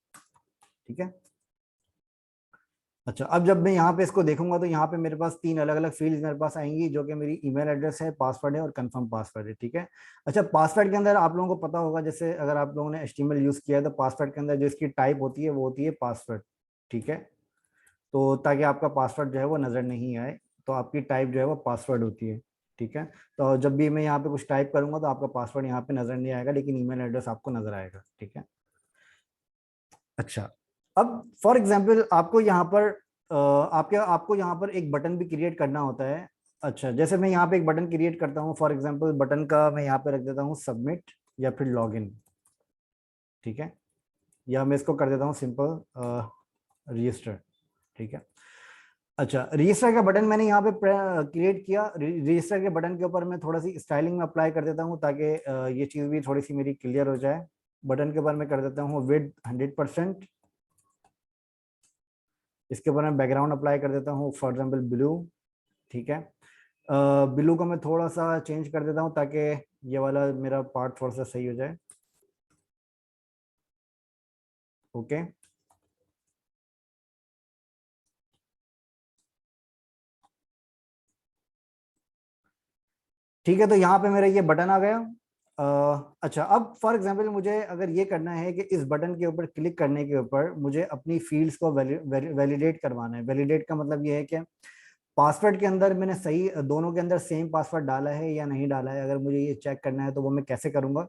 ठीक है, अच्छा, अब जब मैं यहाँ पे इसको देखूंगा तो यहाँ पे मेरे पास 3 अलग अलग फील्ड्स मेरे पास आएंगी, जो कि मेरी ईमेल एड्रेस है, पासवर्ड है और कंफर्म पासवर्ड है। ठीक है, अच्छा, पासवर्ड के अंदर आप लोगों को पता होगा, जैसे अगर आप लोगों ने HTML यूज किया है तो पासवर्ड के अंदर जो इसकी टाइप होती है वो होती है पासवर्ड। ठीक है, तो ताकि आपका पासवर्ड जो है वो नजर नहीं आए, तो आपकी टाइप जो है वो पासवर्ड होती है। ठीक है, तो जब भी मैं यहाँ पे कुछ टाइप करूंगा तो आपका पासवर्ड यहाँ पे नजर नहीं आएगा, लेकिन ईमेल एड्रेस आपको नजर आएगा। ठीक है, अच्छा, अब फॉर एग्जाम्पल आपको यहाँ पर आपको यहाँ पर एक बटन भी क्रिएट करना होता है। अच्छा, जैसे मैं यहाँ पे एक बटन क्रिएट करता हूँ, फॉर एग्जाम्पल बटन का मैं यहाँ पे रख देता हूँ सबमिट या फिर लॉगिन। ठीक है, या मैं इसको कर देता हूँ सिंपल रजिस्टर। ठीक है, अच्छा, रजिस्टर का बटन मैंने यहाँ पे क्रिएट किया। रजिस्टर के बटन के ऊपर मैं थोड़ा सी स्टाइलिंग में अप्लाई कर देता हूँ ताकि ये चीज़ भी थोड़ी सी मेरी क्लियर हो जाए। बटन के ऊपर मैं कर देता हूँ विड्थ 100%। इसके ऊपर मैं बैकग्राउंड अप्लाई कर देता हूँ, फॉर एग्जाम्पल ब्लू। ठीक है, ब्लू को मैं थोड़ा सा चेंज कर देता हूँ ताकि ये वाला मेरा पार्ट थोड़ा सा सही हो जाए। ओके, ठीक है, तो यहाँ पे मेरा ये बटन आ गया। अच्छा, अब फॉर एग्जांपल मुझे अगर ये करना है कि इस बटन के ऊपर क्लिक करने के ऊपर मुझे अपनी फील्ड्स को वैलिडेट करवाना है। वैलिडेट का मतलब ये है कि पासवर्ड के अंदर मैंने सही दोनों के अंदर सेम पासवर्ड डाला है या नहीं डाला है। अगर मुझे ये चेक करना है तो वो मैं कैसे करूंगा?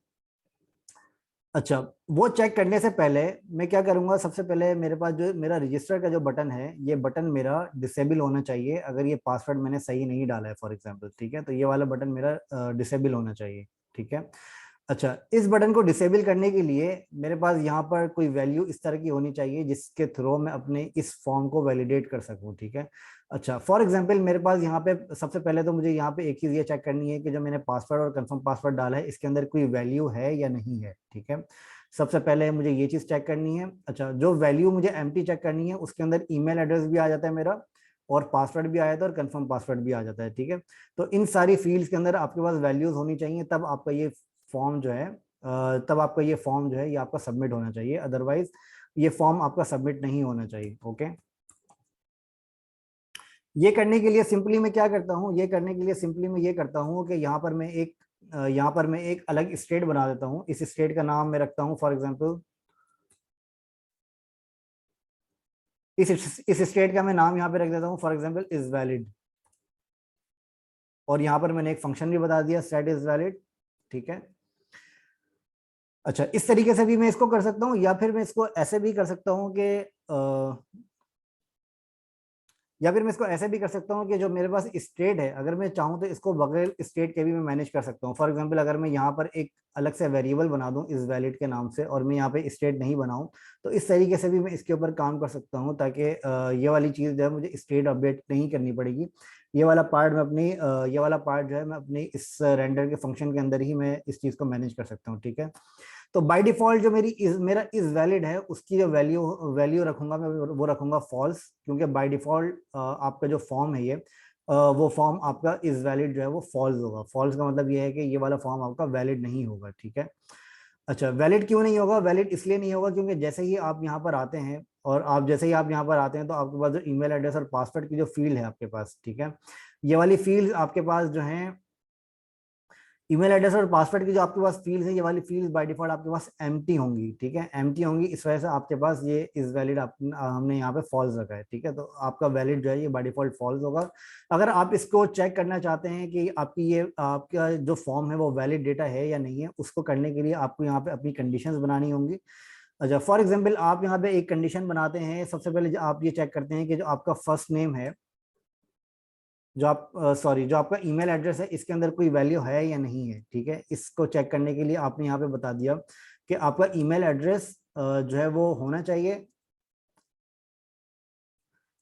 अच्छा, वो चेक करने से पहले मैं क्या करूंगा, सबसे पहले मेरे पास जो मेरा रजिस्टर का जो बटन है, ये बटन मेरा डिसेबल होना चाहिए अगर ये पासवर्ड मैंने सही नहीं डाला है फॉर एग्जांपल। ठीक है, तो ये वाला बटन मेरा डिसेबल होना चाहिए। ठीक है, अच्छा, इस बटन को डिसेबल करने के लिए मेरे पास यहाँ पर कोई वैल्यू इस तरह की होनी चाहिए जिसके थ्रू मैं अपने इस फॉर्म को वैलिडेट कर सकूँ। ठीक है, अच्छा, फॉर एग्जांपल मेरे पास यहाँ पे सबसे पहले तो मुझे यहाँ पे एक चीज़ ये चेक करनी है कि जो मैंने पासवर्ड और कंफर्म पासवर्ड डाला है इसके अंदर कोई वैल्यू है या नहीं है। ठीक है, सबसे पहले मुझे ये चीज़ चेक करनी है। अच्छा, जो वैल्यू मुझे एम्प्टी चेक करनी है उसके अंदर ईमेल एड्रेस भी आ जाता है मेरा, और पासवर्ड भी आ जाता है, और कंफर्म पासवर्ड भी आ जाता है। ठीक है, तो इन सारी फील्ड्स के अंदर आपके पास वैल्यूज होनी चाहिए, तब आपका ये फॉर्म जो है ये आपका सबमिट होना चाहिए, अदरवाइज ये फॉर्म आपका सबमिट नहीं होना चाहिए। ओके, ये करने के लिए सिंपली मैं क्या करता हूँ, ये करने के लिए सिंपली मैं ये करता हूँ कि यहाँ पर मैं एक अलग स्टेट बना देता हूँ। इस स्टेट का नाम मैं रखता हूँ फॉर एग्जांपल, इस स्टेट का मैं नाम यहाँ पे रख देता हूँ फॉर एग्जांपल इज वैलिड, और यहाँ पर मैंने एक फंक्शन भी बता दिया सेट इज वैलिड। ठीक है, अच्छा, इस तरीके से भी मैं इसको कर सकता हूँ, या फिर मैं इसको ऐसे भी कर सकता हूँ कि या फिर मैं इसको ऐसे भी कर सकता हूँ कि जो मेरे पास स्टेट है, अगर मैं चाहूँ तो इसको बगैर स्टेट के भी मैं मैनेज कर सकता हूँ। फॉर एग्जांपल अगर मैं यहाँ पर एक अलग से वेरिएबल बना दूं इस वैलिड के नाम से और मैं यहाँ पे स्टेट नहीं बनाऊं, तो इस तरीके से भी मैं इसके ऊपर काम कर सकता हूँ, ताकि ये वाली चीज़ जो है मुझे स्टेट अपडेट नहीं करनी पड़ेगी। ये वाला पार्ट मैं अपनी ये वाला पार्ट जो है मैं अपनी इस रेंडर के फंक्शन के अंदर ही मैं इस चीज़ को मैनेज कर सकता हूँ। ठीक है, तो बाय डिफॉल्ट जो मेरा इज वैलिड है उसकी जो वैल्यू वैल्यू रखूंगा मैं, वो रखूंगा फॉल्स, क्योंकि बाय डिफॉल्ट आपका जो फॉर्म है ये वो फॉर्म आपका इज वैलिड जो है वो फॉल्स होगा। फॉल्स का मतलब ये है कि ये वाला फॉर्म आपका वैलिड नहीं होगा। ठीक है, अच्छा वैलिड क्यों नहीं होगा? वैलिड इसलिए नहीं होगा क्योंकि जैसे ही आप यहाँ पर आते हैं और आप जैसे ही आप यहाँ पर आते हैं तो आपके पास जो ईमेल एड्रेस और पासवर्ड की जो फील्ड है आपके पास, ठीक है, ये वाली फील्ड आपके पास जो है ईमेल एड्रेस और पासवर्ड की जो आपके पास फील्ड्स है, ये वाली फील्ड्स बाय डिफॉल्ट आपके पास एम्प्टी होंगी। ठीक है, एम्प्टी होंगी, इस वजह से आपके पास ये इज वैलिड हमने यहाँ पे फॉल्स रखा है। ठीक है, तो आपका वैलिड जो है ये बाय डिफॉल्ट फॉल्स होगा। अगर आप इसको चेक करना चाहते हैं कि आपकी ये आपका जो फॉर्म है वो वैलिड डेटा है या नहीं है, उसको करने के लिए आपको यहाँ पे अपनी कंडीशंस बनानी होंगी। अच्छा, फॉर एग्जाम्पल आप यहाँ पे एक कंडीशन बनाते हैं। सबसे पहले आप ये चेक करते हैं कि जो आपका फर्स्ट नेम है, जो आप सॉरी जो आपका ईमेल एड्रेस है, इसके अंदर कोई वैल्यू है या नहीं है। ठीक है, इसको चेक करने के लिए आपने यहाँ पे बता दिया कि आपका ईमेल एड्रेस जो है वो होना चाहिए।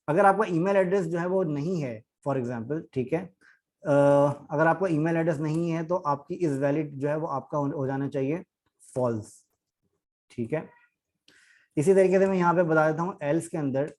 अगर आपका ईमेल एड्रेस जो है वो नहीं है, फॉर एग्जांपल, ठीक है, अगर आपका ईमेल एड्रेस नहीं है तो आपकी इज वैलिड जो है वो आपका हो जाना चाहिए फॉल्स। ठीक है, इसी तरीके से मैं यहाँ पे बता देता हूँ एल्स के अंदर,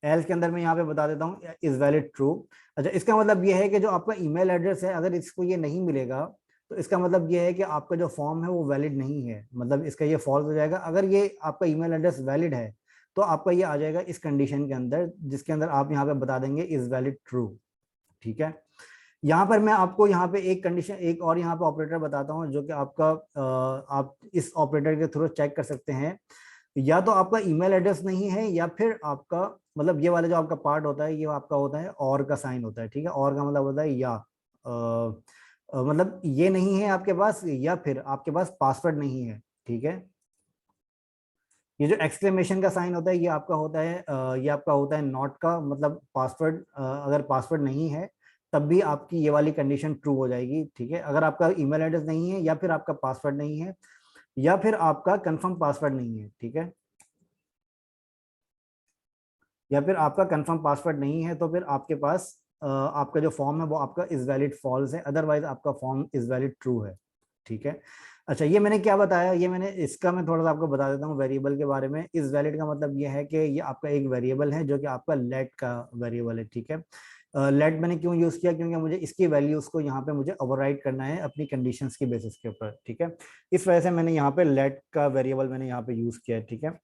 एल्स के अंदर मैं यहाँ पे बता देता हूँ इज वैलिड ट्रू। अच्छा, इसका मतलब ये है कि जो आपका ईमेल एड्रेस है, अगर इसको ये नहीं मिलेगा तो इसका मतलब ये है कि आपका जो फॉर्म है वो वैलिड नहीं है, मतलब इसका ये फॉल्स हो जाएगा। अगर ये आपका ईमेल एड्रेस वैलिड है तो आपका ये आ जाएगा इस कंडीशन के अंदर, जिसके अंदर आप यहाँ पे बता देंगे इज वैलिड ट्रू। ठीक है, यहाँ पर मैं आपको यहाँ पे एक कंडीशन, एक और यहाँ पे ऑपरेटर बताता हूँ जो कि आपका आप इस ऑपरेटर के थ्रू चेक कर सकते हैं। या तो आपका ईमेल एड्रेस नहीं है, या फिर आपका मतलब ये वाला जो आपका पार्ट होता है ये आपका होता है और का साइन होता है। ठीक है, और का मतलब होता है या मतलब ये नहीं है आपके पास, या फिर आपके पास पासवर्ड नहीं है। ठीक है, ये जो एक्सक्लेमेशन का साइन होता है ये आपका होता है ये आपका होता है नॉट का, मतलब पासवर्ड, अगर पासवर्ड नहीं है तब भी आपकी ये वाली कंडीशन ट्रू हो जाएगी। ठीक है, अगर आपका ईमेल एड्रेस नहीं है, या फिर आपका पासवर्ड नहीं है, या फिर आपका कंफर्म पासवर्ड नहीं है। ठीक है, या फिर आपका कंफर्म पासवर्ड नहीं है, तो फिर आपके पास आपका जो फॉर्म है वो आपका इज वैलिड फॉल्स है, अदरवाइज आपका फॉर्म इज वैलिड ट्रू है। ठीक है, अच्छा ये मैंने क्या बताया, ये मैंने इसका मैं थोड़ा सा आपको बता देता हूँ वेरिएबल के बारे में। इज वैलिड का मतलब ये है कि ये आपका एक वेरिएबल है जो कि आपका लेट का वेरिएबल है। ठीक है, लेट मैंने क्यों यूज किया, क्योंकि मुझे इसकी वैल्यूज को यहाँ पे मुझे ओवरराइड करना है अपनी कंडीशंस की बेसिस के ऊपर। ठीक है, इस वजह से मैंने यहाँ पे लेट का वेरिएबल मैंने यहाँ पे यूज किया है। ठीक है,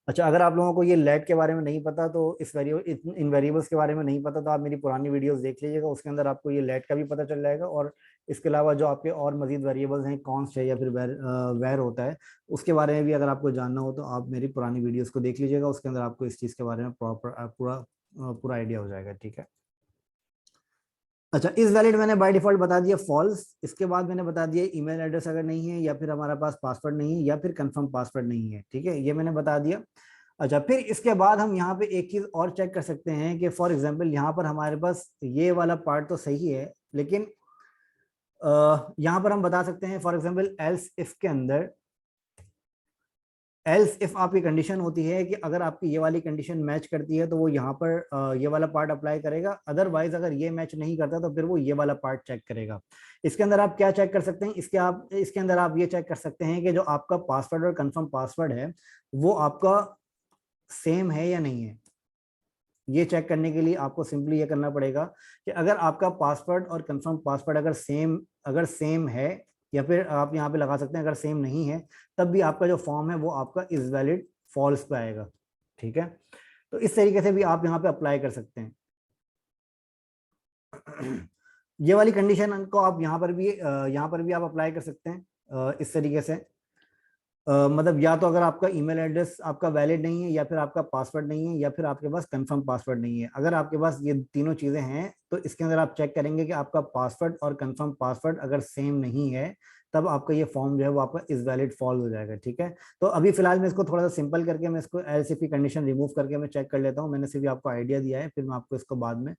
अच्छा अगर आप लोगों को ये लेट के बारे में नहीं पता, तो इस वेरिएबल इन वेरिएबल्स के बारे में नहीं पता, तो आप मेरी पुरानी वीडियोस देख लीजिएगा, उसके अंदर आपको ये लेट का भी पता चल जाएगा। और इसके अलावा जो आपके और मजीद वेरिएबल्स हैं, कॉन्स्ट है या फिर वेर होता है, उसके बारे में भी अगर आपको जानना हो तो आप मेरी पुरानी वीडियोस को देख लीजिएगा, उसके अंदर आपको इस चीज़ के बारे में प्रॉपर पूरा आइडिया हो जाएगा। ठीक है, अच्छा इस वैलिड मैंने बाय डिफॉल्ट बता दिया फॉल्स। इसके बाद मैंने बता दिया ईमेल एड्रेस अगर नहीं है, या फिर हमारा पास पासवर्ड नहीं है, या फिर कंफर्म पासवर्ड नहीं है। ठीक है, ये मैंने बता दिया। अच्छा, फिर इसके बाद हम यहाँ पे एक चीज और चेक कर सकते हैं कि फॉर एग्जांपल यहाँ पर हमारे पास ये वाला पार्ट तो सही है, लेकिन यहाँ पर हम बता सकते हैं फॉर एग्जांपल एल्स इफ के अंदर, एल्स इफ आपकी कंडीशन होती है कि अगर आपकी ये वाली कंडीशन मैच करती है तो वो यहाँ पर ये वाला पार्ट अप्लाई करेगा, अदरवाइज अगर ये मैच नहीं करता तो फिर वो ये वाला पार्ट चेक करेगा। इसके अंदर आप क्या चेक कर सकते हैं, इसके अंदर आप ये चेक कर सकते हैं कि जो आपका पासवर्ड और कंफर्म पासवर्ड है वो आपका सेम है या नहीं है। ये चेक करने के लिए आपको सिंपली ये करना पड़ेगा कि अगर आपका पासवर्ड और कंफर्म पासवर्ड अगर सेम है, या फिर आप यहाँ पे लगा सकते हैं अगर सेम नहीं है, तब भी आपका जो फॉर्म है वो आपका इज वैलिड फॉल्स पे आएगा। ठीक है, तो इस तरीके से भी आप यहाँ पे अप्लाई कर सकते हैं। ये वाली कंडीशन को आप यहाँ पर भी आप अप्लाई कर सकते हैं इस तरीके से। मतलब या तो अगर आपका ईमेल एड्रेस आपका वैलिड नहीं है, या फिर आपका पासवर्ड नहीं है, या फिर आपके पास कंफर्म पासवर्ड नहीं है। अगर आपके पास ये तीनों चीजें हैं तो इसके अंदर आप चेक करेंगे कि आपका पासवर्ड और कंफर्म पासवर्ड अगर सेम नहीं है तब आपका ये फॉर्म जो है वो आपका इज वैलिड फॉल्स हो जाएगा, ठीक है। तो अभी फिलहाल मैं इसको थोड़ा सा सिंपल करके मैं इसको एल्स इफ की कंडीशन रिमूव करके मैं चेक कर लेता हूँ। मैंने सिर्फ आपको आइडिया दिया है, फिर मैं आपको इसको बाद में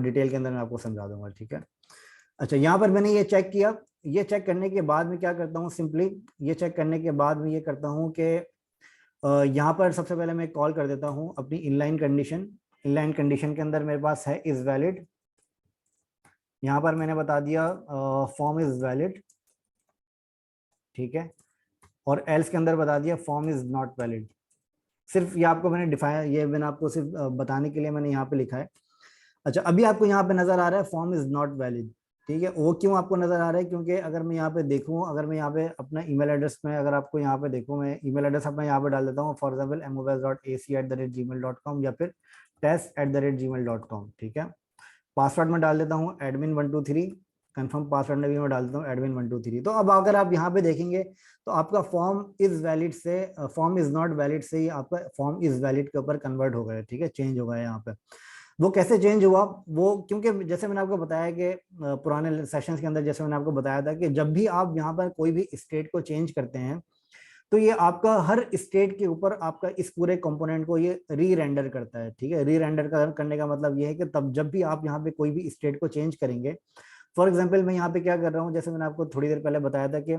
डिटेल के अंदर मैं आपको समझा दूंगा, ठीक है। अच्छा, यहाँ पर मैंने ये चेक किया। ये चेक करने के बाद में क्या करता हूँ, सिंपली ये चेक करने के बाद में ये करता हूँ कि यहाँ पर सबसे पहले मैं कॉल कर देता हूँ अपनी इनलाइन कंडीशन। इनलाइन कंडीशन के अंदर मेरे पास है इज वैलिड। यहाँ पर मैंने बता दिया फॉर्म इज वैलिड, ठीक है। और एल्स के अंदर बता दिया फॉर्म इज नॉट वैलिड। सिर्फ ये आपको मैंने डिफाइन, ये मैंने आपको सिर्फ बताने के लिए मैंने यहाँ पे लिखा है। अच्छा, अभी आपको यहाँ पे नजर आ रहा है फॉर्म इज नॉट वैलिड, ठीक है। वो क्यों आपको नजर आ रहा है, क्योंकि अगर मैं यहाँ पे देखूँ, अगर मैं यहाँ पे अपना ईमेल एड्रेस में अगर आपको यहाँ पे देखूँ, मैं ईमेल एड्रेस अपना यहाँ पे डाल देता हूँ, फॉर एग्जाम्पल mobile.ac@gmail.com या फिर test@gmail.com, ठीक है। पासवर्ड में डाल देता हूँ admin123, कंफर्म पासवर्ड में भी मैं डाल देता हूँ admin123। तो अब अगर आप यहाँ पे देखेंगे तो आपका फॉर्म इज वैलिड से फॉर्म इज नॉट वैलिड से ही आपका फॉर्म इज वैलिड के ऊपर कन्वर्ट हो गया, ठीक है, चेंज हो गया यहाँ पे। वो कैसे चेंज हुआ, वो क्योंकि जैसे मैंने आपको बताया कि पुराने सेशंस के अंदर जैसे मैंने आपको बताया था कि जब भी आप यहाँ पर कोई भी स्टेट को चेंज करते हैं तो ये आपका हर स्टेट के ऊपर आपका इस पूरे कंपोनेंट को ये री रेंडर करता है, ठीक है। री रेंडर करने का मतलब ये है कि तब जब भी आप यहाँ पे कोई भी स्टेट को चेंज करेंगे, फॉर एग्जाम्पल मैं यहाँ पे क्या कर रहा हूँ, जैसे मैंने आपको थोड़ी देर पहले बताया था कि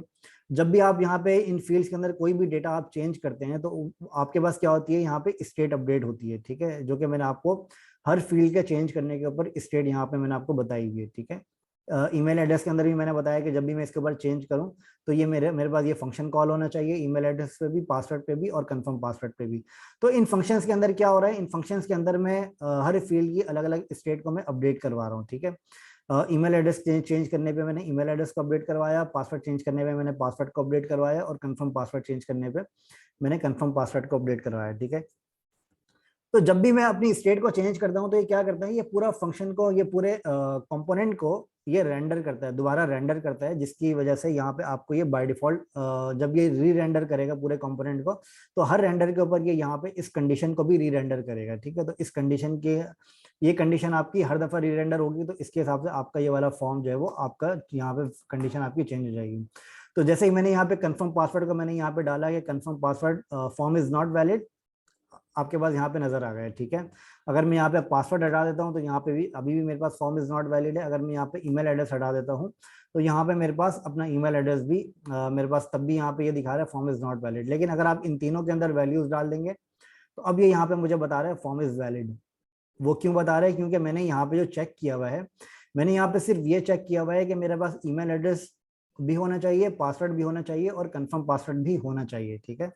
जब भी आप यहाँ पे इन फील्ड्स के अंदर कोई भी डेटा आप चेंज करते हैं तो आपके पास क्या होती है, यहाँ पे स्टेट अपडेट होती है, ठीक है, जो कि मैंने आपको हर फील्ड के चेंज करने के ऊपर स्टेट यहाँ पे मैंने आपको बताई हुई है, ठीक है। ईमेल एड्रेस के अंदर भी मैंने बताया कि जब भी मैं इसके ऊपर चेंज करूं तो ये मेरे पास ये फंक्शन कॉल होना चाहिए, ईमेल एड्रेस पे भी, पासवर्ड पे भी और कंफर्म पासवर्ड पे भी। तो इन फंक्शंस के अंदर क्या हो रहा है, इन फंक्शंस के अंदर मैं हर फील्ड की अलग अलग स्टेट को मैं अपडेट करवा रहा हूँ, ठीक है। ईमेल एड्रेस चेंज करने पे मैंने ईमेल एड्रेस को अपडेट करवाया, पासवर्ड चेंज करने पे मैंने पासवर्ड को अपडेट करवाया और कंफर्म पासवर्ड चेंज करने पे मैंने कंफर्म पासवर्ड को अपडेट करवाया, ठीक है। तो जब भी मैं अपनी स्टेट को चेंज करता हूं तो ये क्या करता है, ये पूरा फंक्शन को, ये पूरे कंपोनेंट को ये रेंडर करता है, दोबारा रेंडर करता है, जिसकी वजह से यहाँ पे आपको ये बाय डिफॉल्ट जब ये री रेंडर करेगा पूरे कंपोनेंट को तो हर रेंडर के ऊपर ये यहाँ पे इस कंडीशन को भी री रेंडर करेगा, ठीक है। तो इस कंडीशन के, ये कंडीशन आपकी हर दफा री रेंडर होगी तो इसके हिसाब से आपका ये वाला फॉर्म जो है वो आपका यहाँ पे कंडीशन आपकी चेंज हो जाएगी। तो जैसे ही मैंने यहाँ पे कंफर्म पासवर्ड को मैंने यहाँ पे डाला है, confirm password form is not valid, आपके पास यहाँ पे नजर आ गया है, ठीक है। अगर मैं यहाँ पे पासवर्ड हटा देता हूँ तो यहाँ पे भी अभी भी मेरे पास फॉर्म इज नॉट वैलिड है। अगर मैं यहाँ पे ईमेल एड्रेस हटा देता हूँ तो यहाँ पे मेरे पास अपना ईमेल एड्रेस भी मेरे पास तब भी यहाँ पे ये दिखा रहा है फॉर्म इज नॉट वैलिड। लेकिन अगर आप इन तीनों के अंदर वैल्यूज डाल देंगे तो अब ये यहाँ पे मुझे बता रहा है फॉर्म इज वैलिड। वो क्यों बता रहा है, क्योंकि मैंने यहाँ पे जो चेक किया हुआ है, मैंने यहाँ पे सिर्फ ये चेक किया हुआ है कि मेरे पास ईमेल एड्रेस भी होना चाहिए, पासवर्ड भी होना चाहिए और कंफर्म पासवर्ड भी होना चाहिए, ठीक है।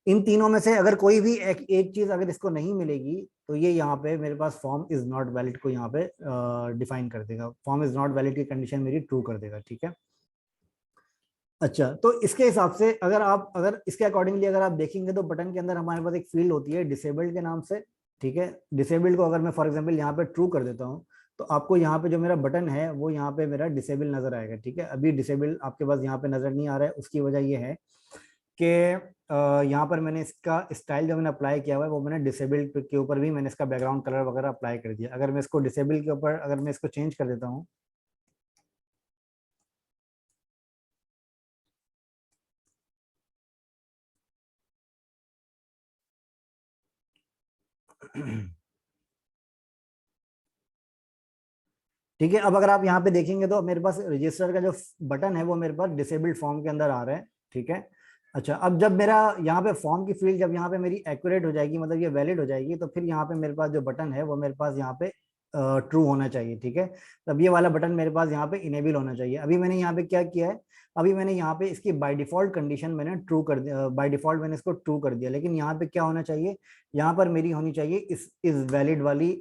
इन तीनों में से अगर कोई भी एक चीज अगर इसको नहीं मिलेगी तो ये यहाँ पे मेरे पास फॉर्म इज नॉट वैलिड को यहाँ पे डिफाइन कर देगा, फॉर्म इज नॉट वैलिड की कंडीशन मेरी ट्रू कर देगा, ठीक है। अच्छा, तो इसके हिसाब से अगर इसके अकॉर्डिंगली अगर आप देखेंगे तो बटन के अंदर हमारे पास एक फील्ड होती है डिसेबल्ड के नाम से, ठीक है। डिसेबल्ड को अगर मैं फॉर एग्जांपल यहाँ पे ट्रू कर देता हूँ तो आपको यहाँ पे जो मेरा बटन है वो यहाँ पे मेरा डिसेबल नजर आएगा, ठीक है। अभी डिसेबल आपके पास यहाँ पे नजर नहीं आ रहा है, उसकी वजह ये है कि यहाँ पर मैंने इसका स्टाइल जो मैंने अप्लाई किया हुआ है वो मैंने डिसेबल के ऊपर भी मैंने इसका बैकग्राउंड कलर वगैरह अप्लाई कर दिया। अगर मैं इसको डिसेबल के ऊपर अगर मैं इसको चेंज कर देता हूँ ठीक है। अब अगर आप यहाँ पे देखेंगे तो मेरे पास रजिस्टर का जो बटन है वो मेरे पास डिसेबल्ड फॉर्म के अंदर आ रहा है, ठीक है। अच्छा, अब जब मेरा यहाँ पे फॉर्म की फील्ड जब यहाँ पे मेरी एक्यूरेट हो जाएगी, मतलब ये वैलिड हो जाएगी, तो फिर यहाँ पे मेरे पास जो बटन है वो मेरे पास यहाँ पे ट्रू होना चाहिए, ठीक है। तब ये वाला बटन मेरे पास यहाँ पे इनेबल होना चाहिए। अभी मैंने यहाँ पे क्या किया है, अभी मैंने यहाँ पे इसकी बाय डिफॉल्ट कंडीशन मैंने ट्रू कर दिया, बाय डिफॉल्ट मैंने इसको ट्रू कर दिया। लेकिन यहाँ पे क्या होना चाहिए, यहाँ पर मेरी होनी चाहिए इस वैलिड वाली